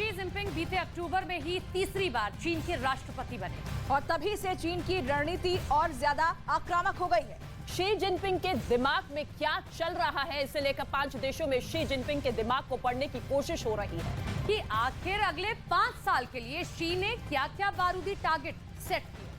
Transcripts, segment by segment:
Xi Jinping बीते अक्टूबर में ही तीसरी बार चीन के राष्ट्रपति बने और तभी से चीन की रणनीति और ज्यादा आक्रामक हो गई है। शी जिनपिंग के दिमाग में क्या चल रहा है, इसे लेकर 5 देशों में शी जिनपिंग के दिमाग को पढ़ने की कोशिश हो रही है कि आखिर अगले 5 साल के लिए शी ने क्या-क्या बारूदी टारगेट सेट किए।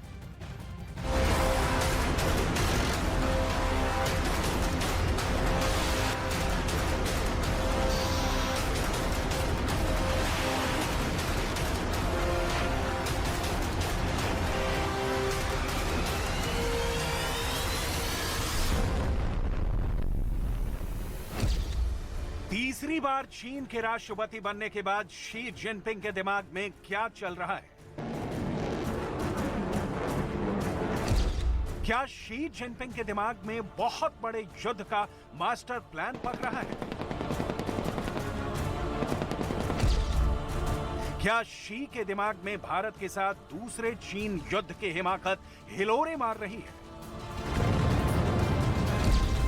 तीसरी बार चीन के राष्ट्रपति बनने के बाद शी जिनपिंग के दिमाग में क्या चल रहा है? क्या शी जिनपिंग के दिमाग में बहुत बड़े युद्ध का मास्टर प्लान पक रहा है? क्या शी के दिमाग में भारत के साथ दूसरे चीन युद्ध की हिमाकत हिलोरे मार रही है?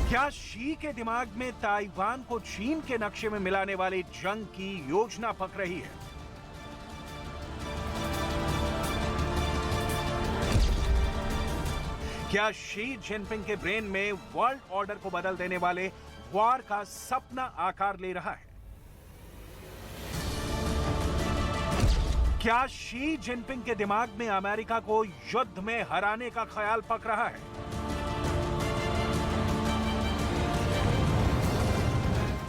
क्या शी के दिमाग में ताइवान को चीन के नक्शे में मिलाने वाली जंग की योजना पक रही है? क्या शी जिनपिंग के ब्रेन में वर्ल्ड ऑर्डर को बदल देने वाले वॉर का सपना आकार ले रहा है? क्या शी जिनपिंग के दिमाग में अमेरिका को युद्ध में हराने का ख्याल पक रहा है?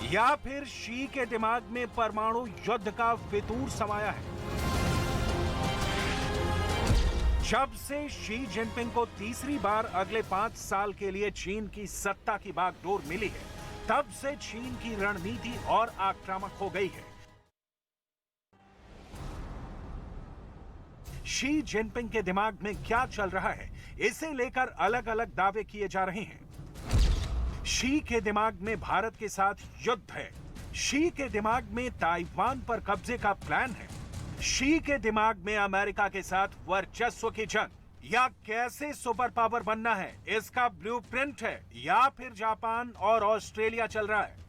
या फिर शी के दिमाग में परमाणु युद्ध का फितूर समाया है? जब से शी जिनपिंग को तीसरी बार अगले 5 साल के लिए चीन की सत्ता की बागडोर मिली है, तब से चीन की रणनीति और आक्रामक हो गई है। शी जिनपिंग के दिमाग में क्या चल रहा है, इसे लेकर अलग अलग दावे किए जा रहे हैं। शी के दिमाग में भारत के साथ युद्ध है। शी के दिमाग में ताइवान पर कब्जे का प्लान है। शी के दिमाग में अमेरिका के साथ वर्चस्व की जंग या कैसे सुपर पावर बनना है, इसका ब्लूप्रिंट है, या फिर जापान और ऑस्ट्रेलिया चल रहा है।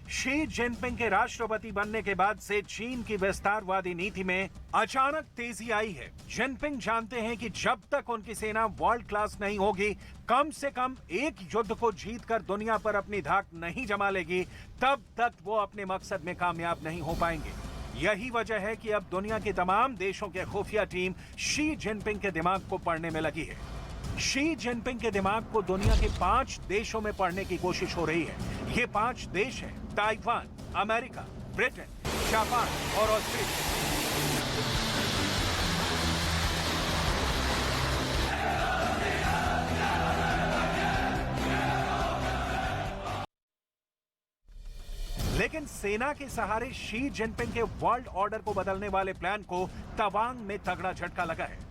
शी जिनपिंग के राष्ट्रपति बनने के बाद से चीन की विस्तारवादी नीति में अचानक तेजी आई है। जिनपिंग जानते हैं कि जब तक उनकी सेना वर्ल्ड क्लास नहीं होगी, कम से कम एक युद्ध को जीतकर दुनिया पर अपनी धाक नहीं जमा लेगी, तब तक वो अपने मकसद में कामयाब नहीं हो पाएंगे। यही वजह है कि अब दुनिया के तमाम देशों के खुफिया टीम शी जिनपिंग के दिमाग को पढ़ने में लगी है। शी जिनपिंग के दिमाग को दुनिया के 5 देशों में पढ़ने की कोशिश हो रही है। ये 5 देश हैं: ताइवान, अमेरिका, ब्रिटेन, जापान और ऑस्ट्रेलिया। लेकिन सेना के सहारे शी जिनपिंग के वर्ल्ड ऑर्डर को बदलने वाले प्लान को तवांग में तगड़ा झटका लगा है।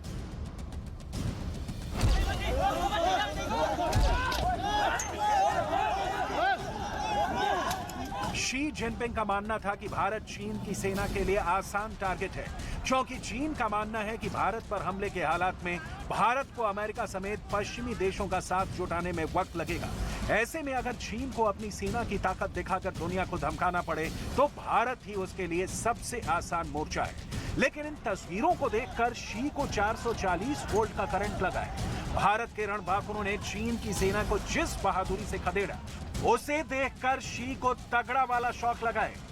शी जिनपिंग का मानना था कि भारत चीन की सेना के लिए आसान टारगेट है, क्योंकि चीन का मानना है कि भारत पर हमले के हालात में भारत को अमेरिका समेत पश्चिमी देशों का साथ जुटाने में वक्त लगेगा। ऐसे में अगर चीन को अपनी सेना की ताकत दिखाकर दुनिया को धमकाना पड़े, तो भारत ही उसके लिए सबसे आसान मोर्चा है। लेकिन इन तस्वीरों को देखकर शी को 440 वोल्ट का करंट लगा है। भारत के रणबांकुरों ने चीन की सेना को जिस बहादुरी से खदेड़ा, उसे देखकर शी को तगड़ा वाला शॉक लगा है।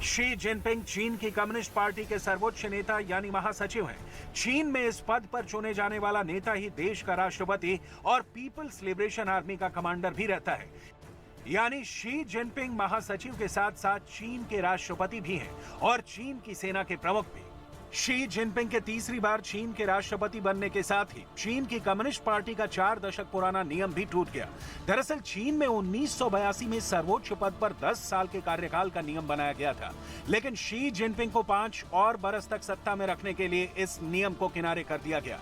शी जिनपिंग चीन की कम्युनिस्ट पार्टी के सर्वोच्च नेता यानी महासचिव हैं। चीन में इस पद पर चुने जाने वाला नेता ही देश का राष्ट्रपति और पीपल्स लिबरेशन आर्मी का कमांडर भी रहता है। यानी शी जिनपिंग महासचिव के साथ साथ चीन के राष्ट्रपति भी हैं और चीन की सेना के प्रमुख भी। शी जिनपिंग के तीसरी बार चीन के राष्ट्रपति बनने के साथ ही चीन की कम्युनिस्ट पार्टी का 4 दशक पुराना नियम भी टूट गया। दरअसल चीन में 1982 में सर्वोच्च पद पर 10 साल के कार्यकाल का नियम बनाया गया था, लेकिन शी जिनपिंग को 5 और बरस तक सत्ता में रखने के लिए इस नियम को किनारे कर दिया गया।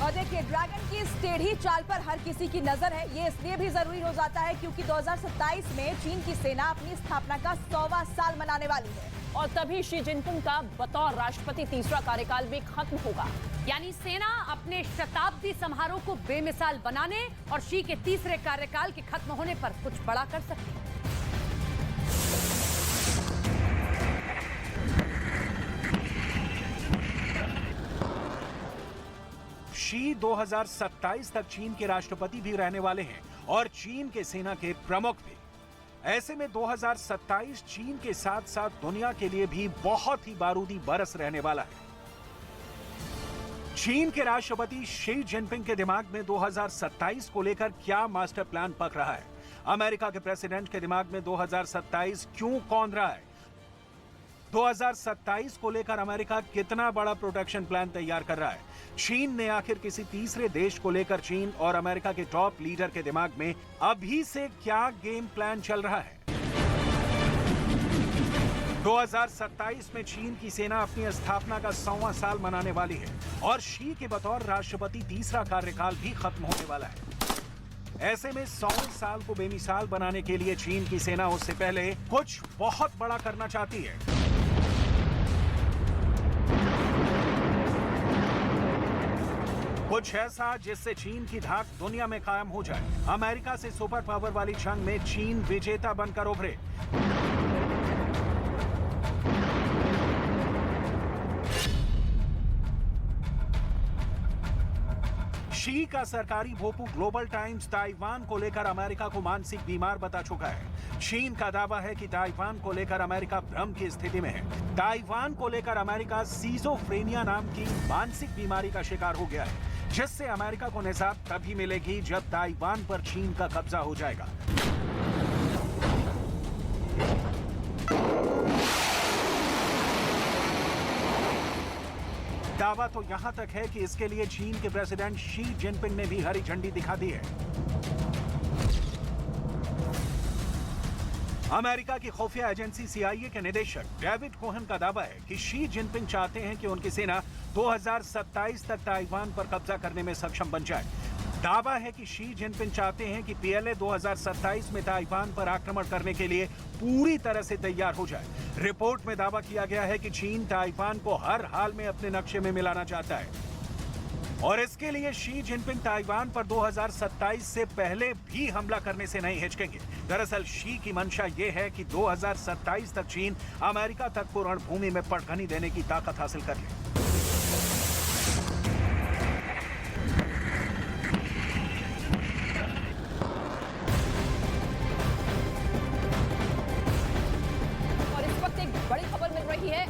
और देखिए, ड्रैगन की इस टेढ़ी चाल पर हर किसी की नजर है। ये इसलिए भी जरूरी हो जाता है क्योंकि 2027 में चीन की सेना अपनी स्थापना का 100वां साल मनाने वाली है। और तभी शी जिनपिंग का बतौर राष्ट्रपति तीसरा कार्यकाल भी खत्म होगा। यानी सेना अपने शताब्दी समारोह को बेमिसाल बनाने और शी के तीसरे कार्यकाल के खत्म होने पर कुछ बड़ा कर सकती है। शी 2027 तक चीन के राष्ट्रपति भी रहने वाले हैं और चीन के सेना के प्रमुख भी। ऐसे में 2027 चीन के साथ साथ दुनिया के लिए भी बहुत ही बारूदी बरस रहने वाला है। चीन के राष्ट्रपति शी जिनपिंग के दिमाग में 2027 को लेकर क्या मास्टर प्लान पक रहा है? अमेरिका के प्रेसिडेंट के दिमाग में 2027 क्यों कौंध रहा है? 2027 को लेकर अमेरिका कितना बड़ा प्रोटेक्शन प्लान तैयार कर रहा है? चीन ने आखिर किसी तीसरे देश को लेकर चीन और अमेरिका के टॉप लीडर के दिमाग में अभी से क्या गेम प्लान चल रहा है? 2027 में चीन की सेना अपनी स्थापना का 100वां साल मनाने वाली है और शी के बतौर राष्ट्रपति तीसरा कार्यकाल भी खत्म होने वाला है। ऐसे में 100 साल को बेमिसाल बनाने के लिए चीन की सेना उससे पहले कुछ बहुत बड़ा करना चाहती है। कुछ ऐसा जिससे चीन की धाक दुनिया में कायम हो जाए। अमेरिका से सुपर पावर वाली जंग में चीन विजेता बनकर उभरे। शी का सरकारी भोपू ग्लोबल टाइम्स ताइवान को लेकर अमेरिका को मानसिक बीमार बता चुका है। चीन का दावा है कि ताइवान को लेकर अमेरिका भ्रम की स्थिति में है। ताइवान को लेकर अमेरिका सीजोफ्रेनिया नाम की मानसिक बीमारी का शिकार हो गया है, जिससे अमेरिका को निजात तभी मिलेगी जब ताइवान पर चीन का कब्जा हो जाएगा। दावा तो यहां तक है कि इसके लिए चीन के प्रेसिडेंट शी जिनपिंग ने भी हरी झंडी दिखा दी है। अमेरिका की खुफिया एजेंसी CIA के निदेशक डेविड कोहन का दावा है कि शी जिनपिंग चाहते हैं कि उनकी सेना 2027 तक ताइवान पर कब्जा करने में सक्षम बन जाए। दावा है कि शी जिनपिंग चाहते हैं कि PLA 2027 में ताइवान पर आक्रमण करने के लिए पूरी तरह से तैयार हो जाए। रिपोर्ट में दावा किया गया है कि चीन ताइवान को हर हाल में अपने नक्शे में मिलाना चाहता है और इसके लिए शी जिनपिंग ताइवान पर 2027 से पहले भी हमला करने से नहीं हिचकेंगे। दरअसल शी की मंशा ये है कि 2027 तक चीन अमेरिका तक को रणभूमि में पटखनी देने की ताकत हासिल कर ले।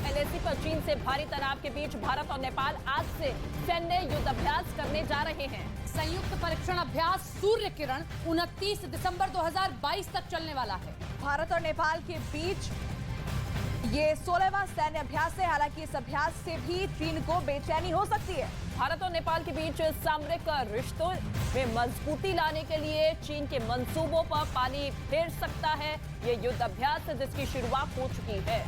LAC पर चीन से भारी तनाव के बीच भारत और नेपाल आज से सैन्य युद्ध अभ्यास करने जा रहे हैं। संयुक्त परीक्षण अभ्यास सूर्य किरण 29 दिसंबर 2022 तक चलने वाला है। भारत और नेपाल के बीच ये 16वां सैन्य अभ्यास है। हालांकि इस अभ्यास से भी चीन को बेचैनी हो सकती है। भारत और नेपाल के बीच सामरिक रिश्तों में मजबूती लाने के लिए चीन के मंसूबों पर पानी फेर सकता है ये युद्ध अभ्यास, जिसकी शुरुआत हो चुकी है।